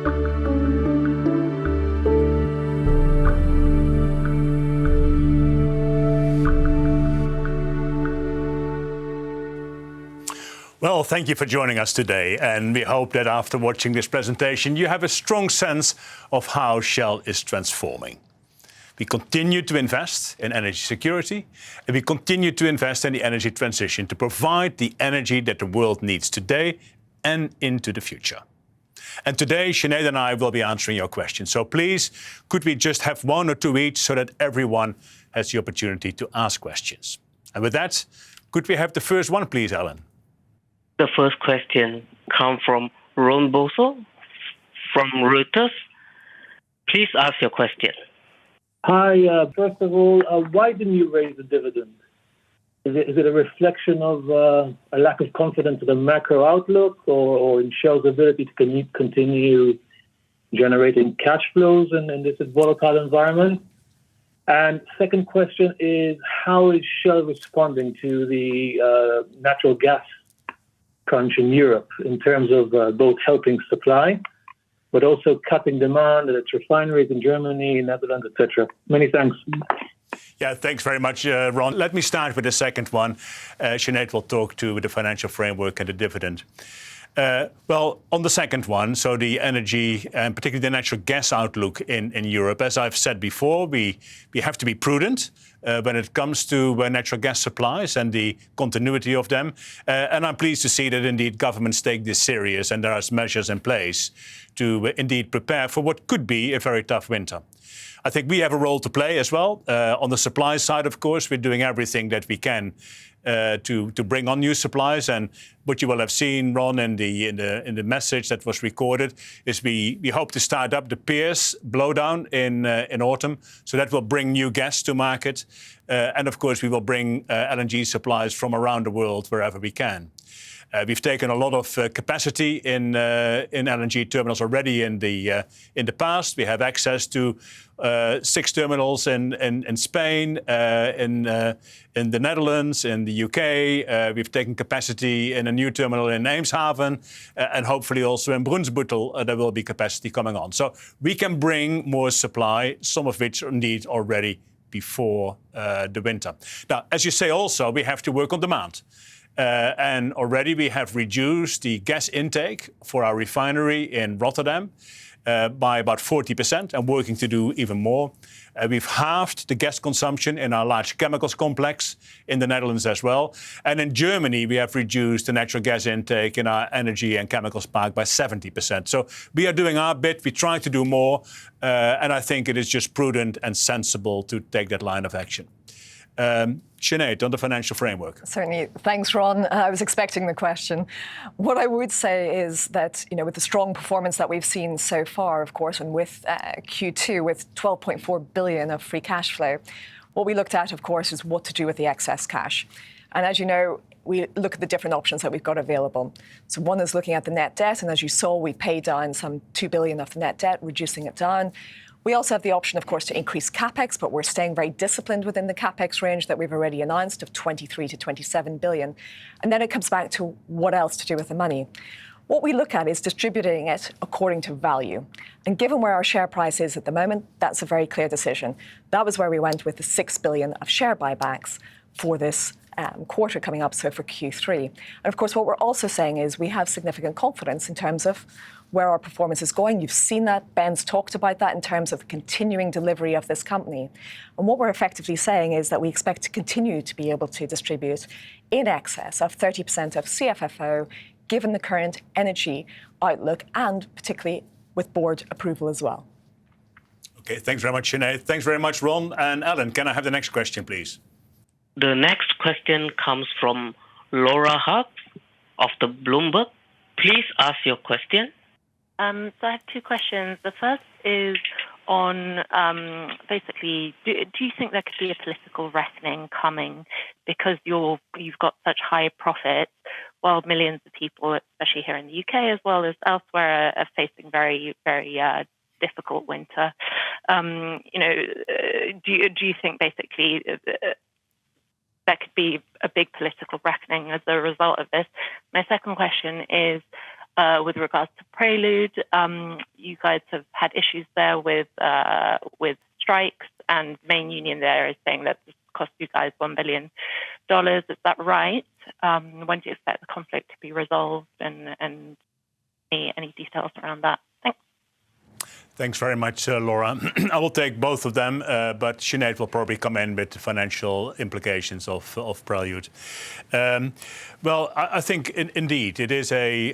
Well, thank you for joining us today, and we hope that after watching this presentation you have a strong sense of how Shell is transforming. We continue to invest in energy security, and we continue to invest in the energy transition to provide the energy that the world needs today and into the future. And today, Sinead and I will be answering your questions. So please, could we just have one or two each so that everyone has the opportunity to ask questions? And with that, could we have the first one, please, Ellen? The first question comes from Ron Boso from Reuters. Please ask your question. Hi. First of all, why didn't you raise the dividend? Is it a reflection of a lack of confidence in the macro outlook or in Shell's ability to continue generating cash flows in this volatile environment? And second question is, how is Shell responding to the natural gas crunch in Europe in terms of both helping supply, but also cutting demand at its refineries in Germany, Netherlands, etc.? Many thanks. Yeah, thanks very much, Ron. Let me start with the second one. Sinead will talk to the financial framework and the dividend. Well, on the second one, so the energy and particularly the natural gas outlook in Europe, as I've said before, we have to be prudent when it comes to natural gas supplies and the continuity of them. And I'm pleased to see that indeed governments take this serious and there are measures in place to indeed prepare for what could be a very tough winter. I think we have a role to play as well. On the supply side, of course, we're doing everything that we can to bring on new supplies. And what you will have seen, Ron, in the message that was recorded, is we hope to start up the Pierce blowdown in autumn. So that will bring new gas to market. And of course, we will bring LNG supplies from around the world wherever we can. We've taken a lot of capacity in LNG terminals already in the past. We have access to 6 terminals in Spain, in the Netherlands, in the UK. We've taken capacity in a new terminal in Eemshaven, and hopefully also in Brunsbüttel there will be capacity coming on. So we can bring more supply, some of which indeed already before the winter. Now, as you say, also we have to work on demand. And already we have reduced the gas intake for our refinery in Rotterdam by about 40% and working to do even more. We've halved the gas consumption in our large chemicals complex in the Netherlands as well. And in Germany, we have reduced the natural gas intake in our energy and chemicals park by 70%. So we are doing our bit. We try to do more. And I think it is just prudent and sensible to take that line of action. Sinead, on the financial framework. Certainly. Thanks, Ron. I was expecting the question. What I would say is that, with the strong performance that we've seen so far, of course, and with Q2, with 12.4 billion of free cash flow, what we looked at, of course, is what to do with the excess cash. And as you know, we look at the different options that we've got available. So one is looking at the net debt. And as you saw, we paid down some 2 billion of the net debt, reducing it down. We also have the option, of course, to increase CapEx, but we're staying very disciplined within the CapEx range that we've already announced of 23 to 27 billion. And then it comes back to what else to do with the money. What we look at is distributing it according to value. And given where our share price is at the moment, that's a very clear decision. That was where we went with the 6 billion of share buybacks for this quarter coming up, so for Q3. And of course, what we're also saying is we have significant confidence in terms of where our performance is going. You've seen that. Ben's talked about that in terms of the continuing delivery of this company. And what we're effectively saying is that we expect to continue to be able to distribute in excess of 30% of CFFO, given the current energy outlook and particularly with board approval as well. Okay, thanks very much, Sinead. Thanks very much, Ron. And Alan, can I have the next question, please? The next question comes from Laura Hart of the Bloomberg. Please ask your question. So I have 2 questions. The first is on basically, do you think there could be a political reckoning coming because you've got such high profits while millions of people, especially here in the UK as well as elsewhere, are facing very, very difficult winter? Do you think basically there could be a big political reckoning as a result of this? My second question is, with regards to Prelude. You guys have had issues there with strikes, and main union there is saying that this cost you guys $1 billion. Is that right? When do you expect the conflict to be resolved, and any details around that? Thanks. Thanks very much, Laura. I will take both of them, but Sinead will probably come in with the financial implications of Prelude. Well, I think indeed it is a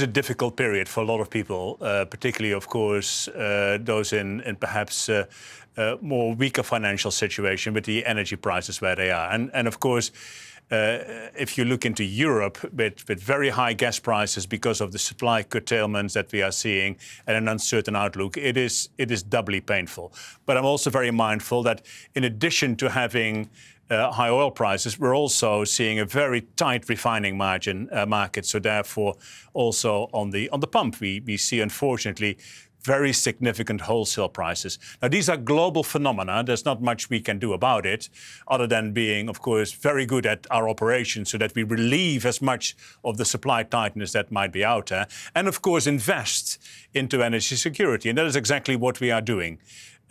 difficult period for a lot of people, particularly, of course, those in perhaps more weaker financial situation with the energy prices where they are, and of course. If you look into Europe with very high gas prices because of the supply curtailments that we are seeing and an uncertain outlook, it is doubly painful. But I'm also very mindful that in addition to having high oil prices, we're also seeing a very tight refining margin market. So therefore, also on the pump, we see unfortunately very significant wholesale prices. Now, these are global phenomena. There's not much we can do about it, other than being, of course, very good at our operations so that we relieve as much of the supply tightness that might be out there. And, of course, invest into energy security. And that is exactly what we are doing.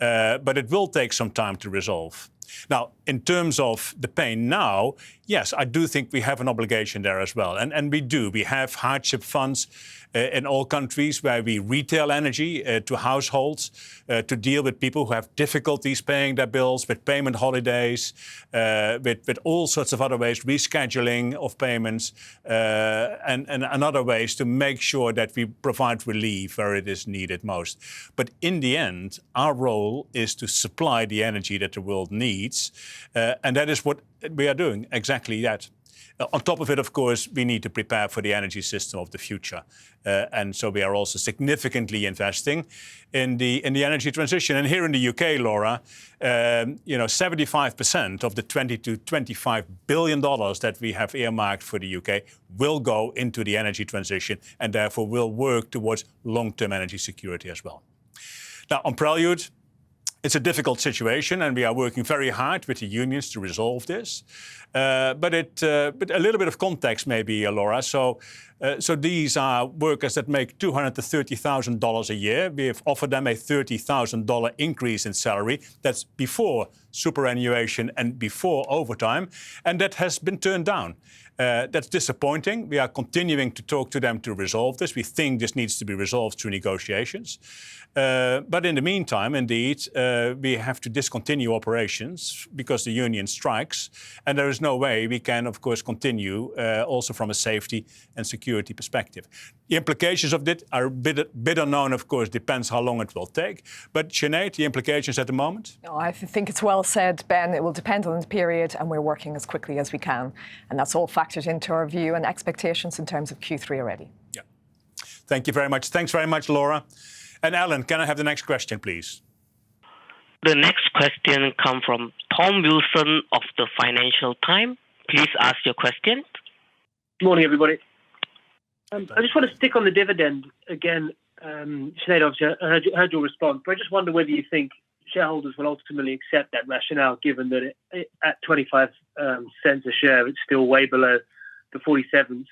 But it will take some time to resolve. Now, in terms of the pain now, yes, I do think we have an obligation there as well. And we do. We have hardship funds in all countries where we retail energy to households to deal with people who have difficulties paying their bills, with payment holidays, with all sorts of other ways, rescheduling of payments, and other ways to make sure that we provide relief where it is needed most. But in the end, our role is to supply the energy that the world needs, and that is what we are doing, exactly that. On top of it, of course, we need to prepare for the energy system of the future. And so we are also significantly investing in the energy transition. And here in the UK, Laura, 75% of the $20 to $25 billion that we have earmarked for the UK will go into the energy transition and therefore will work towards long-term energy security as well. Now, on Prelude, it's a difficult situation, and we are working very hard with the unions to resolve this. But a little bit of context, maybe, Laura. So these are workers that make $200,000 to $30,000 a year. We have offered them a $30,000 increase in salary. That's before superannuation and before overtime, and that has been turned down. That's disappointing. We are continuing to talk to them to resolve this. We think this needs to be resolved through negotiations. But in the meantime, indeed, we have to discontinue operations because the union strikes. And there is no way we can, of course, continue also from a safety and security perspective. The implications of that are a bit unknown, of course, depends how long it will take. But Sinead, the implications at the moment? No, I think it's well said, Ben. It will depend on the period, and we're working as quickly as we can. And that's all factored into our view and expectations in terms of Q3 already. Yeah. Thank you very much. Thanks very much, Laura. And Alan, can I have the next question, please? The next question comes from Tom Wilson of the Financial Times. Please ask your question. Good morning, everybody. I just want to stick on the dividend again. Sinead, obviously, I heard your response, but I just wonder whether you think shareholders will ultimately accept that rationale, given that at 25 cents a share, it's still way below the 47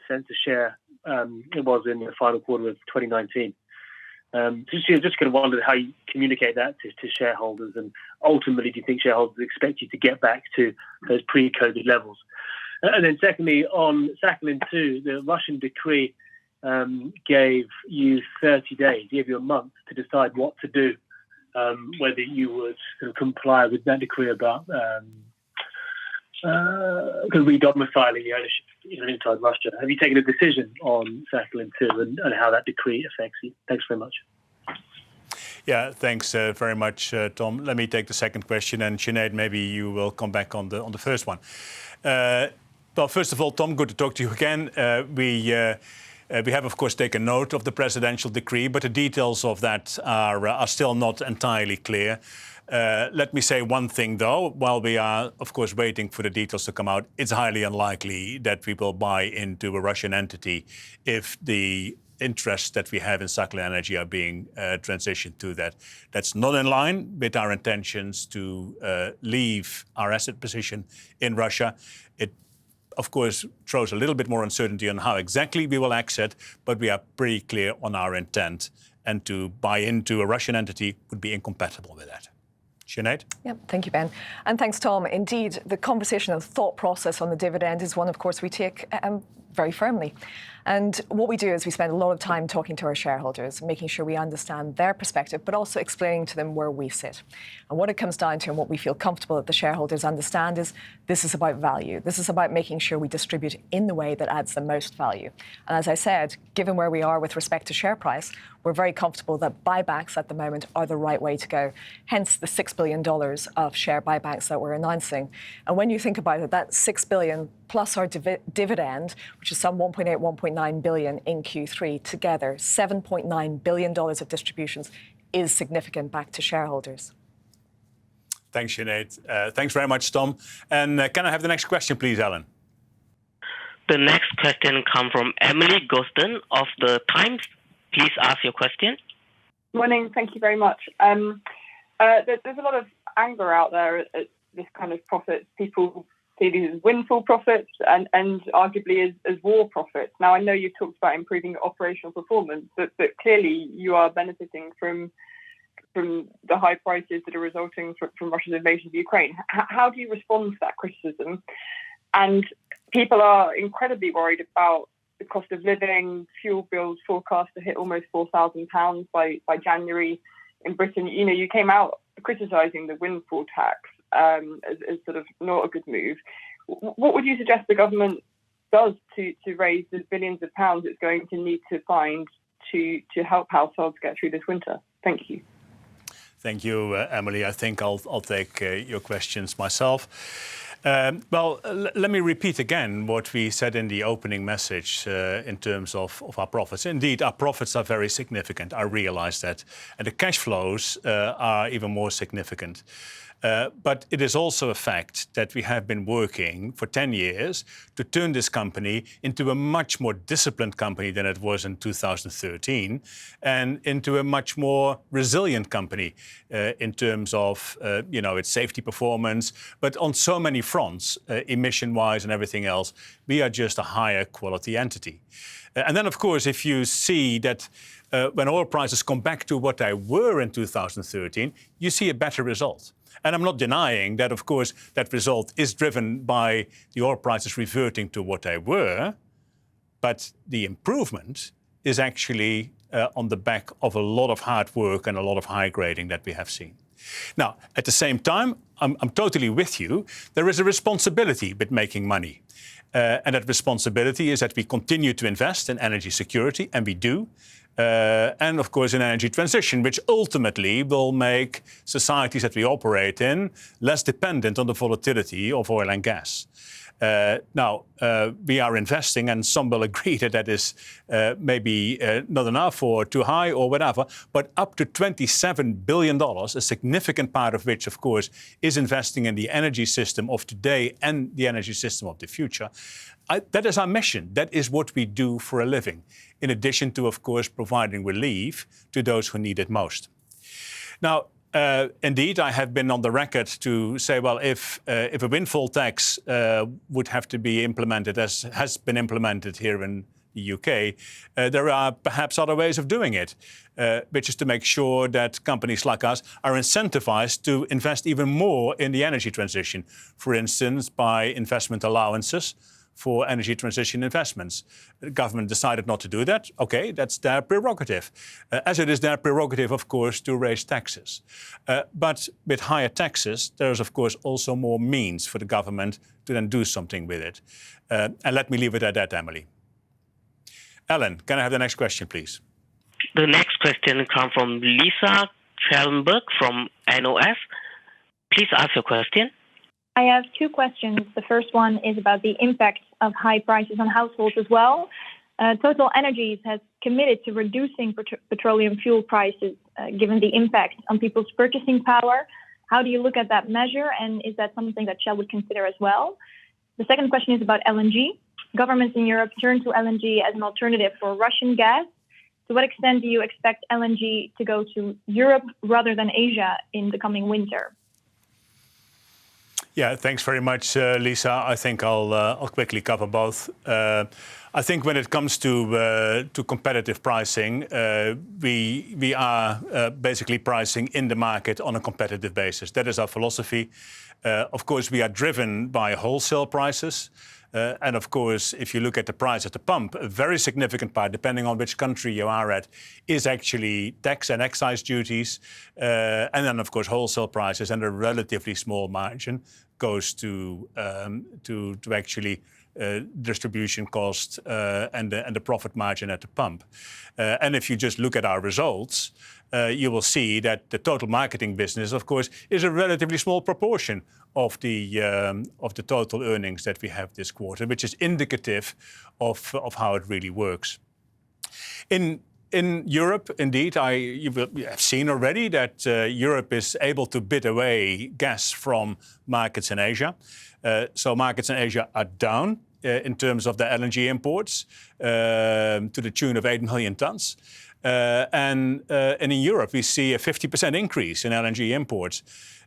cents a share it was in the final quarter of 2019. Just going to wonder how you communicate that to shareholders, and ultimately, do you think shareholders expect you to get back to those pre-COVID levels? And then secondly, on Sakhalin-2, the Russian decree gave you 30 days, gave you a month to decide what to do, whether you would sort of comply with that decree about redomiciling the ownership inside Russia. Have you taken a decision on Sakhalin-2 and how that decree affects you? Thanks very much. Yeah, thanks very much, Tom. Let me take the second question, and Sinead, maybe you will come back on the first one. Well, first of all, Tom, good to talk to you again. We have, of course, taken note of the presidential decree, but the details of that are still not entirely clear. Let me say one thing, though. While we are, of course, waiting for the details to come out, it's highly unlikely that we will buy into a Russian entity if the interests that we have in Sakhalin Energy are being transitioned to that. That's not in line with our intentions to leave our asset position in Russia. It of course, throws a little bit more uncertainty on how exactly we will exit, but we are pretty clear on our intent. And to buy into a Russian entity would be incompatible with that. Sinead? Yep, thank you, Ben. And thanks, Tom. Indeed, the conversation and thought process on the dividend is one, of course, we take very firmly. And what we do is we spend a lot of time talking to our shareholders, making sure we understand their perspective, but also explaining to them where we sit. And what it comes down to and what we feel comfortable that the shareholders understand is this is about value. This is about making sure we distribute in the way that adds the most value. And as I said, given where we are with respect to share price, we're very comfortable that buybacks at the moment are the right way to go. Hence the $6 billion of share buybacks that we're announcing. And when you think about it, that $6 billion plus our dividend, which is some 1.9 billion in Q3, together $7.9 billion of distributions is significant back to shareholders. Thanks, Sinead. Thanks very much, Tom. And can I have the next question, please, Ellen? The next question comes from Emily Gosden of The Times. Please ask your question. Morning. Thank you very much. There's a lot of anger out there at this kind of profits. People see these as windfall profits and arguably as war profits. Now, I know you've talked about improving your operational performance, but clearly you are benefiting from the high prices that are resulting from Russia's invasion of Ukraine. How do you respond to that criticism? And people are incredibly worried about the cost of living, fuel bills forecast to hit almost £4,000 by January in Britain. You know, you came out criticising the windfall tax as sort of not a good move. What would you suggest the government does to raise the billions of pounds it's going to need to find to help households get through this winter? Thank you. Thank you, Emily. I think I'll take your questions myself. Well, let me repeat again what we said in the opening message in terms of our profits. Indeed, our profits are very significant. I realize that. And the cash flows are even more significant. But it is also a fact that we have been working for 10 years to turn this company into a much more disciplined company than it was in 2013 and into a much more resilient company in terms of its safety performance. But on so many fronts, emission-wise and everything else, we are just a higher quality entity. And then, of course, if you see that when oil prices come back to what they were in 2013, you see a better result. And I'm not denying that, of course, that result is driven by the oil prices reverting to what they were. But the improvement is actually on the back of a lot of hard work and a lot of high grading that we have seen. Now, at the same time, I'm totally with you. There is a responsibility with making money. And that responsibility is that we continue to invest in energy security, and we do. And of course in energy transition, which ultimately will make societies that we operate in less dependent on the volatility of oil and gas. Now, we are investing, and some will agree that that is maybe not enough or too high or whatever, but up to $27 billion, a significant part of which, of course, is investing in the energy system of today and the energy system of the future. That is our mission. That is what we do for a living, in addition to, of course, providing relief to those who need it most. Now, indeed, I have been on the record to say, well, if a windfall tax would have to be implemented as has been implemented here in the UK, there are perhaps other ways of doing it, which is to make sure that companies like us are incentivized to invest even more in the energy transition, for instance, by investment allowances for energy transition investments. The government decided not to do that. Okay, that's their prerogative. As it is their prerogative, of course, to raise taxes. But with higher taxes, there's, of course, also more means for the government to then do something with it. And let me leave it at that, Emily. Ellen, can I have the next question, please? The next question comes from Lisa Schellenberg from NOS. Please ask your question. I have two questions. The first one is about the impact of high prices on households as well. Total Energies has committed to reducing petroleum fuel prices, given the impact on people's purchasing power. How do you look at that measure, and is that something that Shell would consider as well? The second question is about LNG. Governments in Europe turn to LNG as an alternative for Russian gas. To what extent do you expect LNG to go to Europe rather than Asia in the coming winter? Yeah, thanks very much, Lisa. I think I'll quickly cover both. I think when it comes to competitive pricing, we are basically pricing in the market on a competitive basis. That is our philosophy. Of course, we are driven by wholesale prices. And of course, if you look at the price at the pump, a very significant part, depending on which country you are at, is actually tax and excise duties. And then, of course, wholesale prices, and a relatively small margin goes to actually distribution cost and the profit margin at the pump. And if you just look at our results, you will see that the total marketing business, of course, is a relatively small proportion of the total earnings that we have this quarter, which is indicative of how it really works. In Europe, indeed, you have seen already that Europe is able to bid away gas from markets in Asia. So markets in Asia are down in terms of the LNG imports to the tune of 8 million tons. And in Europe, we see a 50% increase in LNG imports.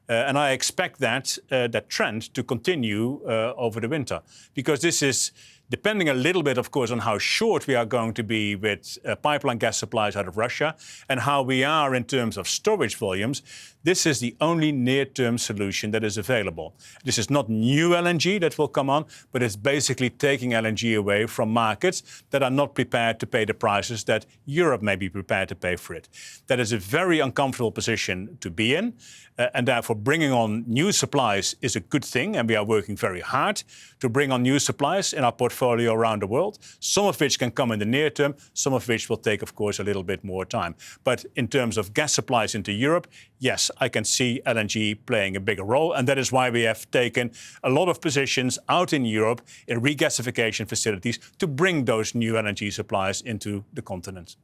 And I expect that trend to continue over the winter, because this is depending a little bit, of course, on how short we are going to be with pipeline gas supplies out of Russia and how we are in terms of storage volumes. This is the only near-term solution that is available. This is not new LNG that will come on, but it's basically taking LNG away from markets that are not prepared to pay the prices that Europe may be prepared to pay for it. That is a very uncomfortable position to be in, and therefore bringing on new supplies is a good thing, and we are working very hard to bring on new supplies in our portfolio around the world, some of which can come in the near term, some of which will take, of course, a little bit more time. But in terms of gas supplies into Europe, yes, I can see LNG playing a bigger role, and that is why we have taken a lot of positions out in Europe in regasification facilities to bring those new LNG supplies into the continent.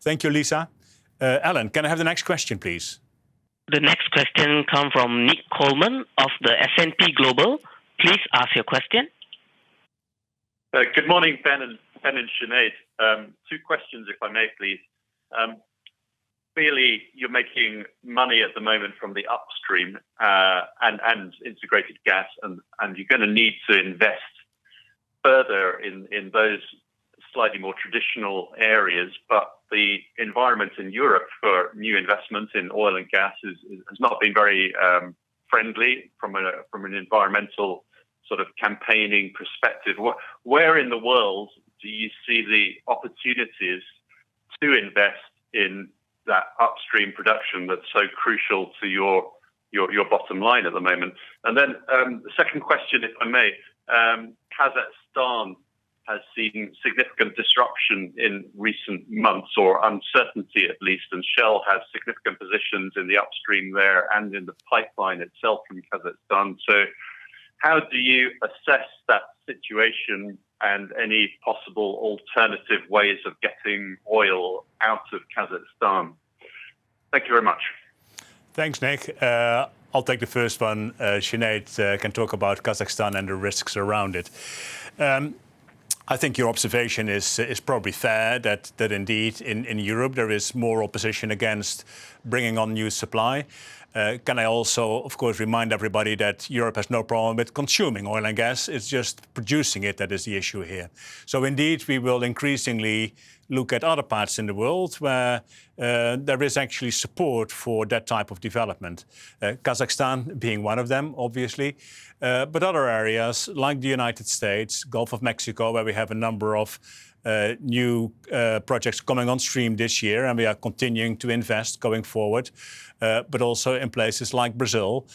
Thank you, Lisa. Alan, can I have the next question, please? The next question comes from Nick Coleman of the S&P Global. Please ask your question. Good morning, Ben and Sinead. Two questions, if I may, please. Clearly, you're making money at the moment from the upstream and integrated gas, and you're going to need to invest further in those slightly more traditional areas. But the environment in Europe for new investments in oil and gas has not been very friendly from an environmental sort of campaigning perspective. Where in the world do you see the opportunities to invest in that upstream production that's so crucial to your bottom line at the moment? And then the second question, if I may, Kazakhstan has seen significant disruption in recent months, or uncertainty at least, and Shell has significant positions in the upstream there and in the pipeline itself from Kazakhstan. So how do you assess that situation and any possible alternative ways of getting oil out of Kazakhstan? Thank you very much. Thanks, Nick. I'll take the first one. Sinead can talk about Kazakhstan and the risks around it. I think your observation is probably fair that indeed in Europe there is more opposition against bringing on new supply. Can I also, of course, remind everybody that Europe has no problem with consuming oil and gas. It's just producing it that is the issue here. So indeed, we will increasingly look at other parts in the world where there is actually support for that type of development. Kazakhstan being one of them, obviously. But other areas like the United States, Gulf of Mexico, where we have a number of new projects coming on stream this year, and we are continuing to invest going forward. But also in places like Brazil,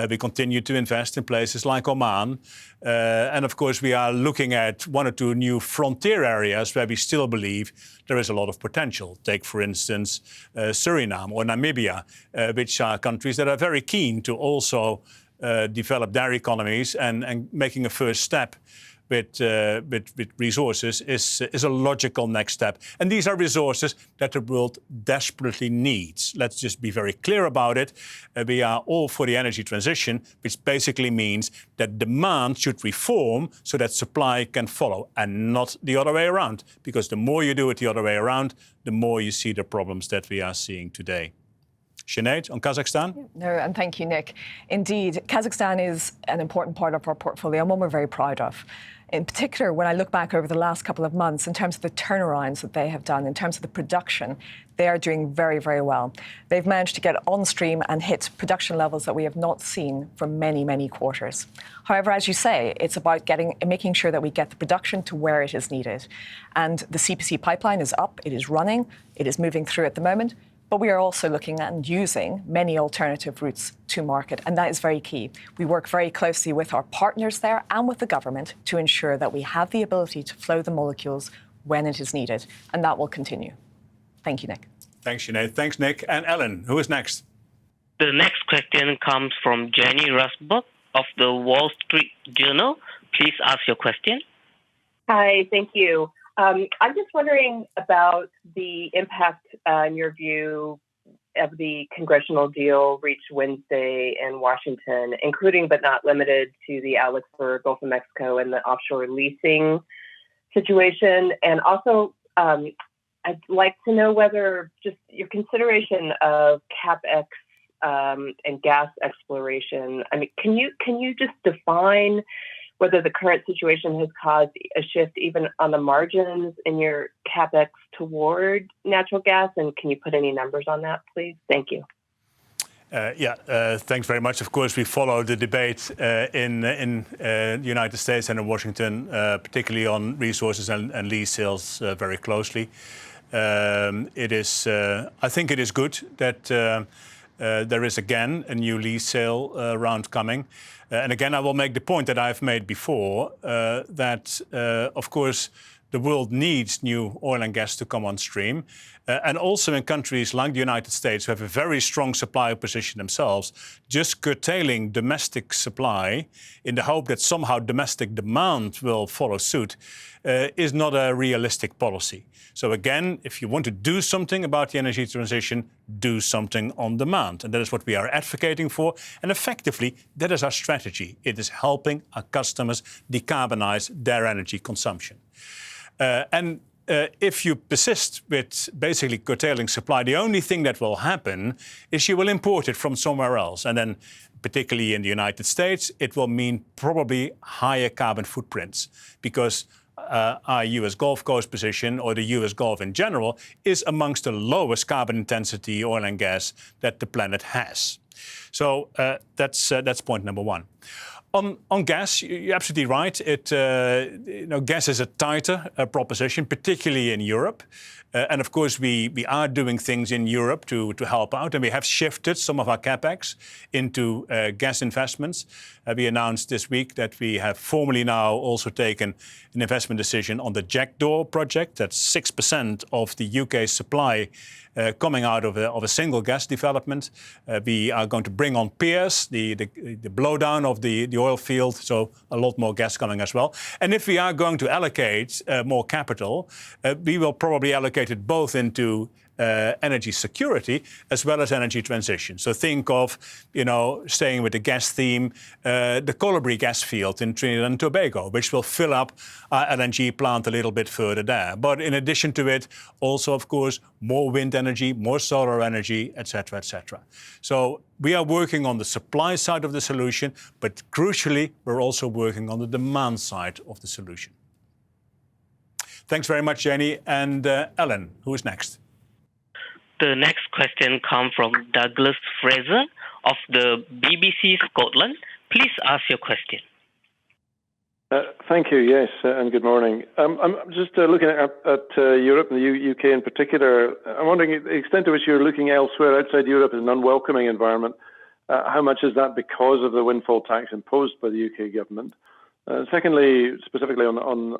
we continue to invest in places like Oman. And of course, we are looking at one or two new frontier areas where we still believe there is a lot of potential. Take, for instance, Suriname or Namibia, which are countries that are very keen to also develop their economies, and making a first step with resources is a logical next step. And these are resources that the world desperately needs. Let's just be very clear about it. We are all for the energy transition, which basically means that demand should reform so that supply can follow, and not the other way around. Because the more you do it the other way around, the more you see the problems that we are seeing today. Sinead, on Kazakhstan? No, and thank you, Nick. Indeed, Kazakhstan is an important part of our portfolio and one we're very proud of. In particular, when I look back over the last couple of months, in terms of the turnarounds that they have done, in terms of the production, they are doing very, very well. They've managed to get on stream and hit production levels that we have not seen for many, many quarters. However, as you say, it's about making sure that we get the production to where it is needed. And the CPC pipeline is up, it is running, it is moving through at the moment. But we are also looking at and using many alternative routes to market, and that is very key. We work very closely with our partners there and with the government to ensure that we have the ability to flow the molecules when it is needed, and that will continue. Thank you, Nick. Thanks, Sinead. Thanks, Nick. And Ellen, who is next? The next question comes from Jenny Rusbrook of the Wall Street Journal. Please ask your question. Hi, thank you. I'm just wondering about the impact, in your view, of the congressional deal reached Wednesday in Washington, including but not limited to the outlook for Gulf of Mexico and the offshore leasing situation. And also, I'd like to know whether just your consideration of CapEx and gas exploration. I mean, can you just define whether the current situation has caused a shift even on the margins in your CapEx toward natural gas? And can you put any numbers on that, please? Thank you. Thanks very much. Of course, we follow the debate in the United States and in Washington, particularly on resources and lease sales very closely. I think it is good that there is again a new lease sale round coming. And again, I will make the point that I've made before, that, of course, the world needs new oil and gas to come on stream. And also in countries like the United States, who have a very strong supply position themselves, just curtailing domestic supply in the hope that somehow domestic demand will follow suit is not a realistic policy. So again, if you want to do something about the energy transition, do something on demand. And that is what we are advocating for. And effectively, that is our strategy. It is helping our customers decarbonize their energy consumption. If you persist with basically curtailing supply, the only thing that will happen is you will import it from somewhere else. And then, particularly in the United States, it will mean probably higher carbon footprints, because our US Gulf Coast position, or the US Gulf in general, is amongst the lowest carbon intensity oil and gas that the planet has. So that's point number one. On gas, you're absolutely right. Gas is a tighter proposition, particularly in Europe. And of course, we are doing things in Europe to help out, and we have shifted some of our capex into gas investments. We announced this week that we have formally now also taken an investment decision on the Jackdaw project. That's 6% of the UK supply coming out of a single gas development. We are going to bring on Pierce, the blowdown of the oil field, so a lot more gas coming as well. And if we are going to allocate more capital, we will probably allocate it both into energy security as well as energy transition. So think of, staying with the gas theme, the Colibri gas field in Trinidad and Tobago, which will fill up our LNG plant a little bit further there. But in addition to it, also, of course, more wind energy, more solar energy, etc., etc. So we are working on the supply side of the solution, but crucially, we're also working on the demand side of the solution. Thanks very much, Jenny. And Ellen, who is next? The next question comes from Douglas Fraser of the BBC Scotland. Please ask your question. Thank you, yes, and good morning. I'm just looking at Europe and the UK in particular. I'm wondering the extent to which you're looking elsewhere outside Europe as an unwelcoming environment. How much is that because of the windfall tax imposed by the UK government? Secondly, specifically on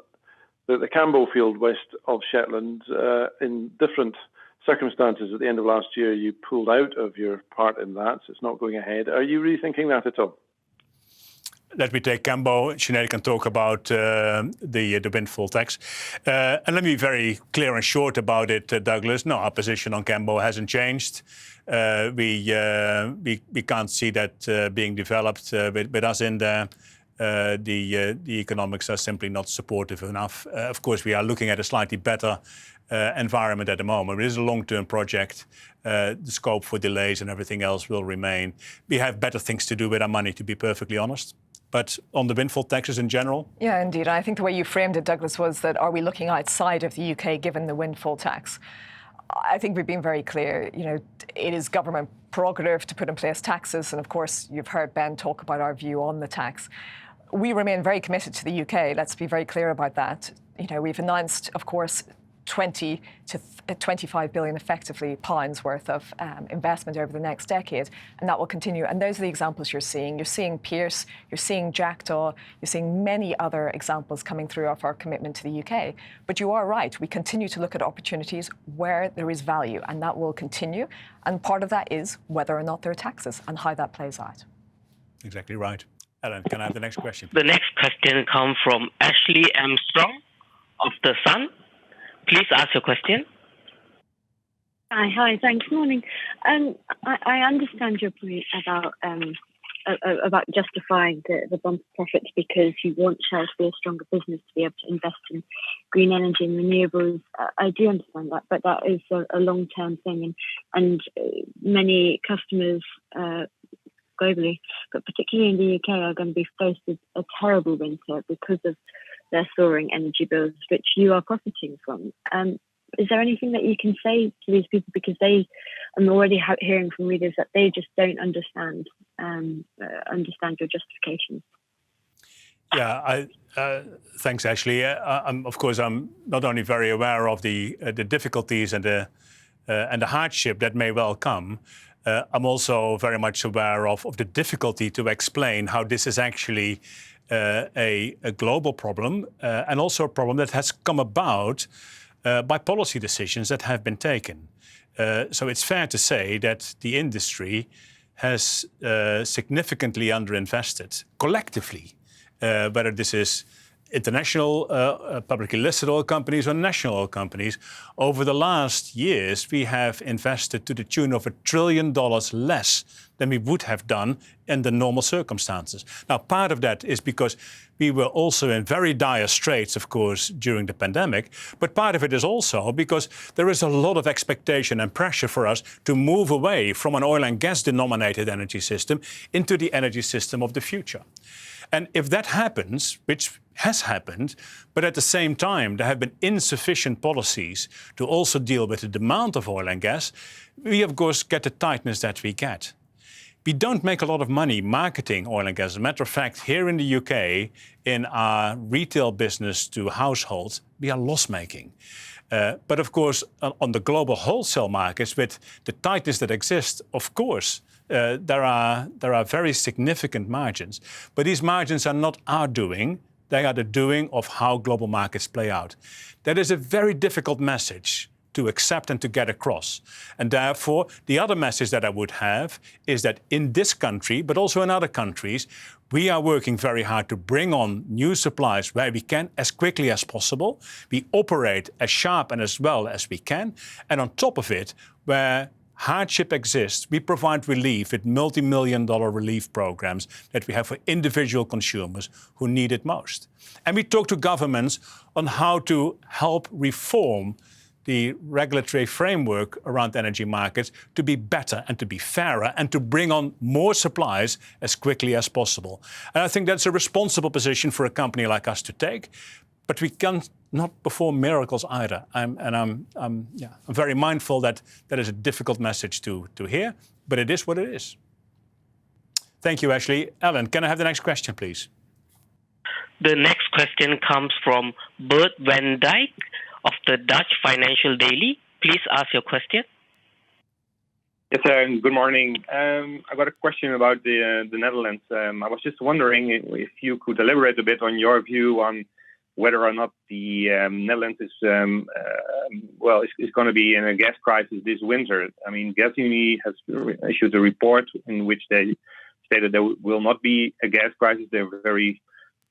the Cambo field west of Shetland, in different circumstances at the end of last year, you pulled out of your part in that, so it's not going ahead. Are you rethinking that at all? Let me take Cambo. Sinead can talk about the windfall tax. And let me be very clear and short about it, Douglas. No, our position on Cambo hasn't changed. We can't see that being developed with us in there. the economics are simply not supportive enough. Of course, we are looking at a slightly better environment at the moment. It is a long-term project. The scope for delays and everything else will remain. We have better things to do with our money, to be perfectly honest. But on the windfall taxes in general? Yeah, indeed. I think the way you framed it, Douglas, was that are we looking outside of the UK given the windfall tax? I think we've been very clear, it is government prerogative to put in place taxes. And of course, you've heard Ben talk about our view on the tax. We remain very committed to the UK. Let's be very clear about that. We've announced, of course, 20 to 25 billion effectively pounds worth of investment over the next decade, and that will continue. And those are the examples you're seeing. You're seeing Pierce, you're seeing Jackdaw, you're seeing many other examples coming through of our commitment to the UK. But you are right, we continue to look at opportunities where there is value, and that will continue. And part of that is whether or not there are taxes and how that plays out. Exactly right. Ellen, can I have the next question? The next question comes from Ashley Armstrong of The Sun. Please ask your question. Hi, thanks. Morning. I understand your point about justifying the bump of profits because you want Shell to be a stronger business to be able to invest in green energy and renewables. I do understand that, but that is a long-term thing, and many customers globally, but particularly in the UK, are going to be faced with a terrible winter because of their soaring energy bills, which you are profiting from. Is there anything that you can say to these people? Because I'm already hearing from readers that they just don't understand your justification. Yeah, thanks, Ashley. Of course, I'm not only very aware of the difficulties and the hardship that may well come. I'm also very much aware of the difficulty to explain how this is actually a global problem and also a problem that has come about by policy decisions that have been taken. So it's fair to say that the industry has significantly underinvested collectively, whether this is international publicly listed oil companies or national oil companies. Over the last years, we have invested to the tune of $1 trillion less than we would have done in the normal circumstances. Now, part of that is because we were also in very dire straits, of course, during the pandemic, but part of it is also because there is a lot of expectation and pressure for us to move away from an oil and gas denominated energy system into the energy system of the future. And if that happens, which has happened, but at the same time there have been insufficient policies to also deal with the demand of oil and gas, we of course get the tightness that we get. We don't make a lot of money marketing oil and gas. As a matter of fact, here in the UK, in our retail business to households, we are loss-making. But of course, on the global wholesale markets, with the tightness that exists, of course, there are very significant margins. But these margins are not our doing. They are the doing of how global markets play out. That is a very difficult message to accept and to get across. And therefore, the other message that I would have is that in this country, but also in other countries, we are working very hard to bring on new supplies where we can as quickly as possible. We operate as sharp and as well as we can. And on top of it, where hardship exists, we provide relief with multi-million-dollar relief programs that we have for individual consumers who need it most. And we talk to governments on how to help reform the regulatory framework around energy markets to be better and to be fairer and to bring on more supplies as quickly as possible. And I think that's a responsible position for a company like us to take, but we can not perform miracles either. I'm very mindful that that is a difficult message to hear, but it is what it is. Thank you, Ashley. Ellen, can I have the next question, please? The next question comes from Bert van Dijk of the Dutch Financial Daily. Please ask your question. Yes, good morning. I got a question about the Netherlands. I was just wondering if you could elaborate a bit on your view on whether or not the Netherlands is going to be in a gas crisis this winter. I mean, Gasunie has issued a report in which they stated there will not be a gas crisis.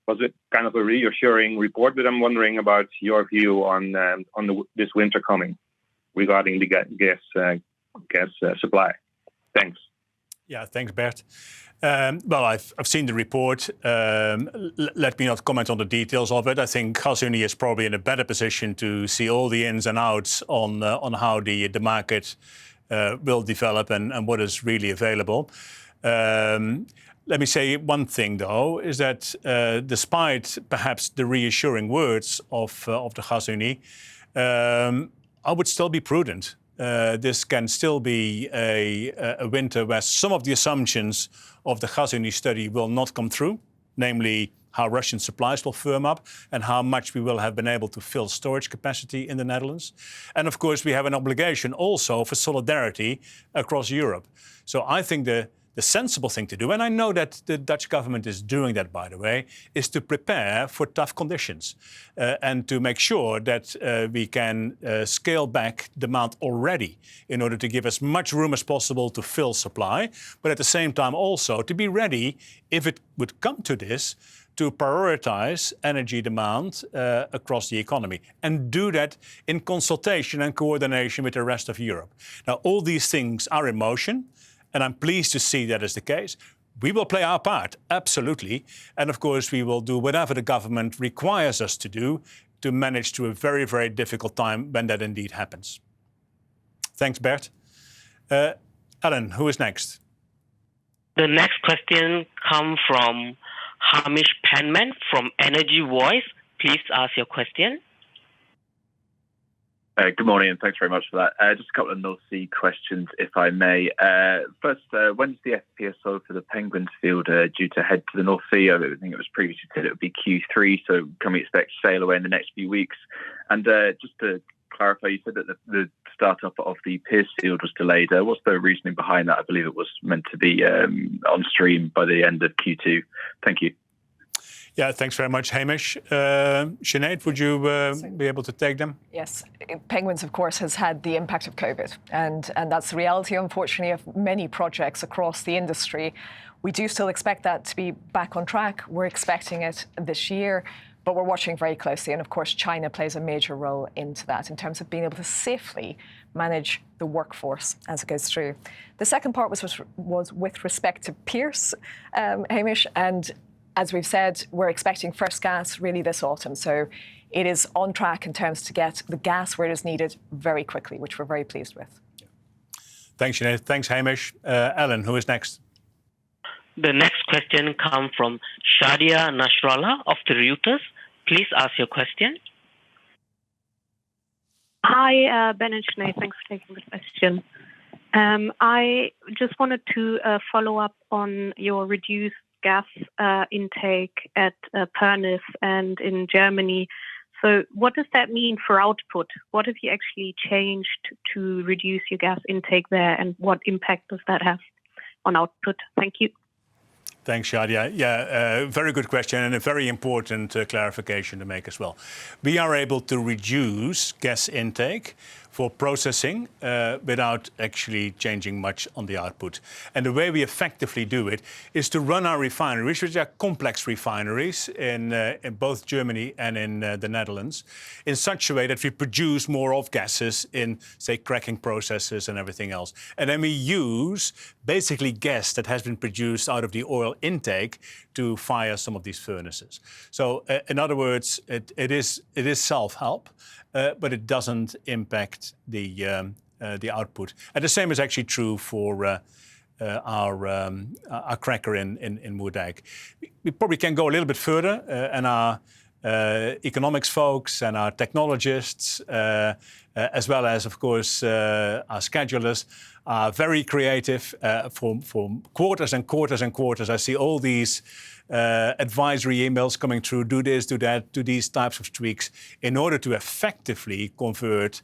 Was it kind of a reassuring report? But I'm wondering about your view on this winter coming regarding the gas supply. Thanks. Yeah, thanks, Bert. Well, I've seen the report. Let me not comment on the details of it. I think Gasunie is probably in a better position to see all the ins and outs on how the market will develop and what is really available. Let me say one thing, though, is that despite perhaps the reassuring words of the Gasunie, I would still be prudent. This can still be a winter where some of the assumptions of the Gasunie study will not come through, namely how Russian supplies will firm up and how much we will have been able to fill storage capacity in the Netherlands. And of course, we have an obligation also for solidarity across Europe. So I think the sensible thing to do, and I know that the Dutch government is doing that, by the way, is to prepare for tough conditions and to make sure that we can scale back demand already in order to give as much room as possible to fill supply, but at the same time also to be ready, if it would come to this, to prioritize energy demand across the economy and do that in consultation and coordination with the rest of Europe. Now, all these things are in motion. And I'm pleased to see that is the case. We will play our part, absolutely. And of course, we will do whatever the government requires us to do to manage through a very, very difficult time when that indeed happens. Thanks, Bert. Alan, who is next? The next question comes from Hamish Penman from Energy Voice. Please ask your question. Good morning, and thanks very much for that. Just a couple of North Sea questions, if I may. First, when's the FPSO for the Penguins field due to head to the North Sea? I think it was previously said it would be Q3, so can we expect to sail away in the next few weeks? And just to clarify, you said that the startup of the Pierce field was delayed. What's the reasoning behind that? I believe it was meant to be on stream by the end of Q2. Thank you. Yeah, thanks very much, Hamish. Sinead, would you be able to take them? Yes. Penguins, of course, has had the impact of COVID. And that's the reality, unfortunately, of many projects across the industry. We do still expect that to be back on track. We're expecting it this year, but we're watching very closely. And of course, China plays a major role into that in terms of being able to safely manage the workforce as it goes through. The second part was with respect to Pierce, Hamish, and as we've said, we're expecting first gas really this autumn. So it is on track in terms to get the gas where it is needed very quickly, which we're very pleased with. Thanks, Sinead. Thanks, Hamish. Alan, who is next? The next question comes from Shadia Nasrallah of the Reuters. Please ask your question. Hi, Ben and Sinead. Thanks for taking the question. I just wanted to follow up on your reduced gas intake at Pernis and in Germany. So what does that mean for output? What have you actually changed to reduce your gas intake there, and what impact does that have on output? Thank you. Thanks, Shadia. Yeah, very good question and a very important clarification to make as well. We are able to reduce gas intake for processing without actually changing much on the output. And the way we effectively do it is to run our refineries, which are complex refineries in both Germany and in the Netherlands, in such a way that we produce more off gases in, say, cracking processes and everything else. And then we use basically gas that has been produced out of the oil intake to fire some of these furnaces. So in other words, it is self-help. But it doesn't impact the output. And the same is actually true for our cracker in Moerdijk. We probably can go a little bit further, and our economics folks and our technologists, as well as, of course, our schedulers, are very creative for quarters and quarters and quarters. I see all these advisory emails coming through, do this, do that, do these types of tweaks in order to effectively convert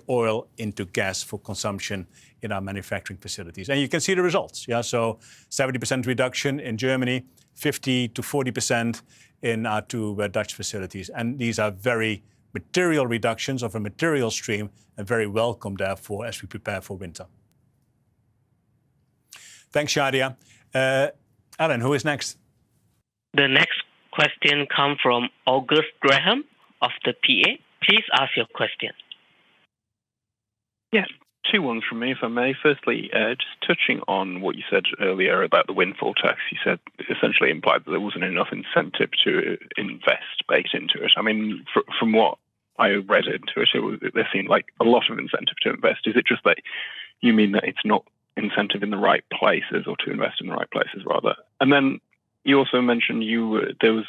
oil into gas for consumption in our manufacturing facilities. And you can see the results. Yeah, so 70% reduction in Germany, 50 to 40% in our two Dutch facilities. And these are very material reductions of a material stream and very welcome, therefore, as we prepare for winter. Thanks, Shadia. Alan, who is next? The next question comes from August Graham of the PA. Please ask your question. Yes, two ones from me, if I may. Firstly, just touching on what you said earlier about the windfall tax, you said essentially implied that there wasn't enough incentive to invest baked into it. I mean, from what I read into it, there seemed like a lot of incentive to invest. Is it just that you mean that it's not incentive in the right places, or to invest in the right places, rather? And then you also mentioned there was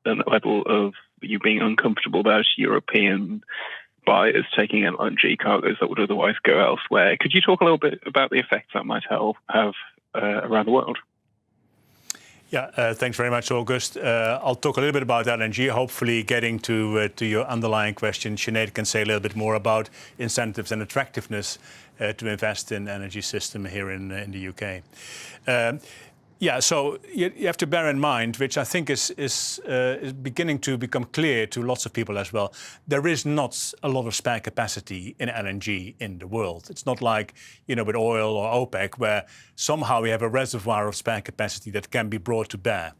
a level of you being uncomfortable about European buyers taking LNG cargoes that would otherwise go elsewhere. Could you talk a little bit about the effects that might have around the world? Yeah, thanks very much, August. I'll talk a little bit about LNG, hopefully getting to your underlying question. Sinead can say a little bit more about incentives and attractiveness to invest in energy system here in the UK. Yeah, so you have to bear in mind, which I think is beginning to become clear to lots of people as well, there is not a lot of spare capacity in LNG in the world. It's not like, with oil or OPEC, where somehow we have a reservoir of spare capacity that can be brought to bear.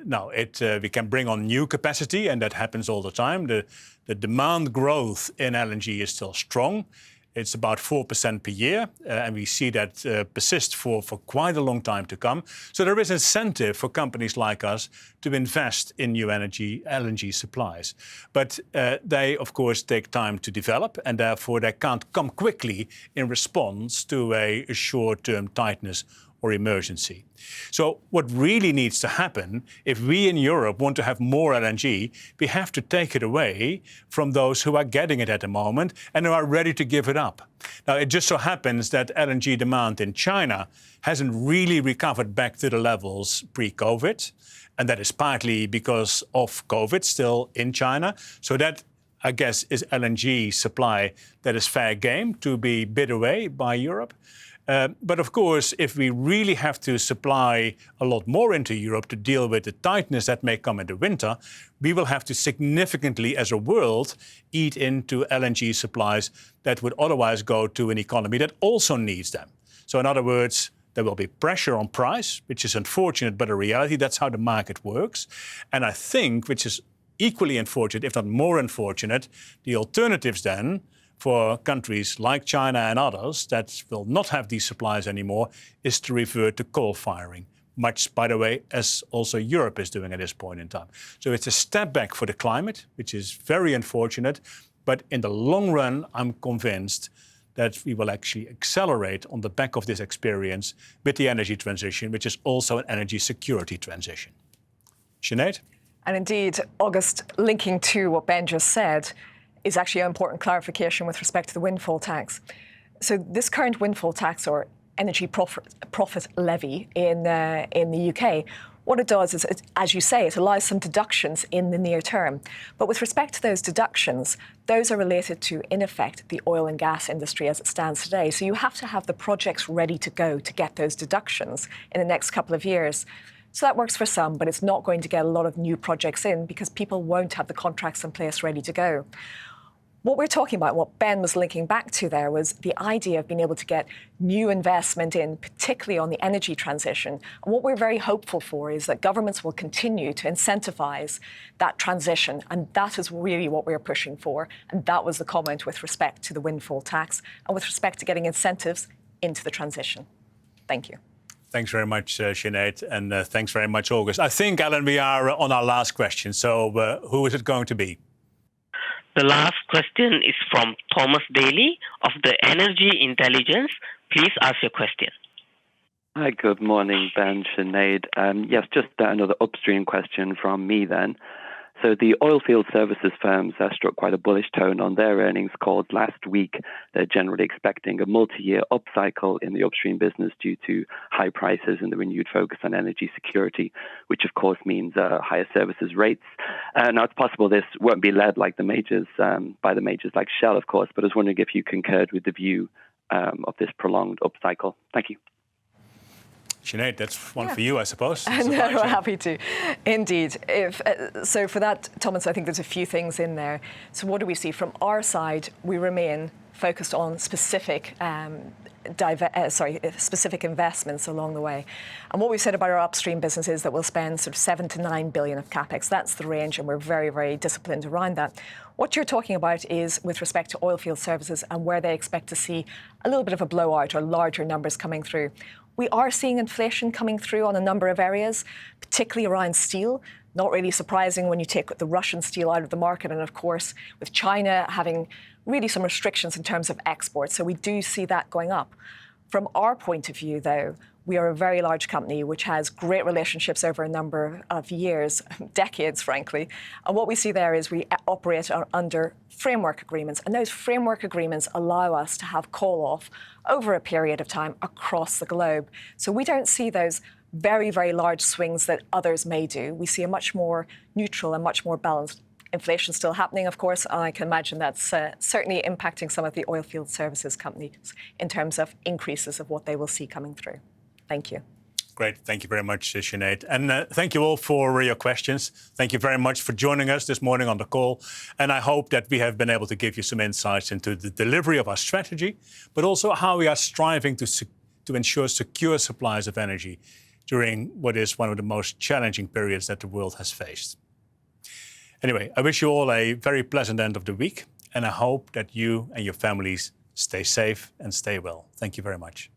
No, we can bring on new capacity, and that happens all the time. The demand growth in LNG is still strong. It's about 4% per year, and we see that persist for quite a long time to come. So there is incentive for companies like us to invest in new LNG supplies. But they, of course, take time to develop, and therefore they can't come quickly in response to a short-term tightness or emergency. So what really needs to happen, if we in Europe want to have more LNG, we have to take it away from those who are getting it at the moment and who are ready to give it up. Now, it just so happens that LNG demand in China hasn't really recovered back to the levels pre-COVID, and that is partly because of COVID still in China. So that, I guess, is LNG supply that is fair game to be bid away by Europe. But of course, if we really have to supply a lot more into Europe to deal with the tightness that may come in the winter, we will have to significantly, as a world, eat into LNG supplies that would otherwise go to an economy that also needs them. So in other words, there will be pressure on price, which is unfortunate, but a reality. That's how the market works. And I think, which is equally unfortunate, if not more unfortunate, the alternatives then for countries like China and others that will not have these supplies anymore is to revert to coal firing, much, by the way, as also Europe is doing at this point in time. So it's a step back for the climate, which is very unfortunate. But in the long run, I'm convinced that we will actually accelerate on the back of this experience with the energy transition, which is also an energy security transition. Sinead? And indeed, August, linking to what Ben just said, is actually an important clarification with respect to the windfall tax. So this current windfall tax, or energy profit levy in the UK, what it does is, as you say, it allows some deductions in the near term. But with respect to those deductions, those are related to, in effect, the oil and gas industry as it stands today. So you have to have the projects ready to go to get those deductions in the next couple of years. So that works for some, but it's not going to get a lot of new projects in because people won't have the contracts in place ready to go. What we're talking about, what Ben was linking back to there, was the idea of being able to get new investment in, particularly on the energy transition. And what we're very hopeful for is that governments will continue to incentivize that transition. And that is really what we're pushing for. And that was the comment with respect to the windfall tax and with respect to getting incentives into the transition. Thank you. Thanks very much, Sinead, and thanks very much, August. I think, Alan, we are on our last question. So who is it going to be? The last question is from Thomas Daly of the Energy Intelligence. Please ask your question. Hi, good morning, Ben, Sinead. Yes, just another upstream question from me then. So the oilfield services firms struck quite a bullish tone on their earnings calls last week. They're generally expecting a multi-year upcycle in the upstream business due to high prices and the renewed focus on energy security, which of course means higher services rates. Now it's possible this won't be led like the majors, by the majors like Shell, of course, but I was wondering if you concurred with the view of this prolonged upcycle. Thank you. Sinead, that's one for you, I suppose. No, happy to. Indeed. So for that, Thomas, I think there's a few things in there. So what do we see? From our side, we remain focused on specific specific investments along the way. And what we've said about our upstream business is that we'll spend sort of 7 to 9 billion of capex. That's the range, and we're very, very disciplined around that. What you're talking about is with respect to oilfield services and where they expect to see a little bit of a blowout or larger numbers coming through. We are seeing inflation coming through on a number of areas, particularly around steel. Not really surprising when you take the Russian steel out of the market, and of course with China having really some restrictions in terms of exports. So we do see that going up. From our point of view, though, we are a very large company which has great relationships over a number of years, decades, frankly. And what we see there is we operate under framework agreements. And those framework agreements allow us to have call-off over a period of time across the globe. So we don't see those very, very large swings that others may do. We see a much more neutral and much more balanced. Inflation still happening, of course, and I can imagine that's certainly impacting some of the oilfield services companies in terms of increases of what they will see coming through. Thank you. Great. Thank you very much, Sinead. And thank you all for your questions. Thank you very much for joining us this morning on the call. And I hope that we have been able to give you some insights into the delivery of our strategy, but also how we are striving to ensure secure supplies of energy during what is one of the most challenging periods that the world has faced. Anyway, I wish you all a very pleasant end of the week, and I hope that you and your families stay safe and stay well. Thank you very much.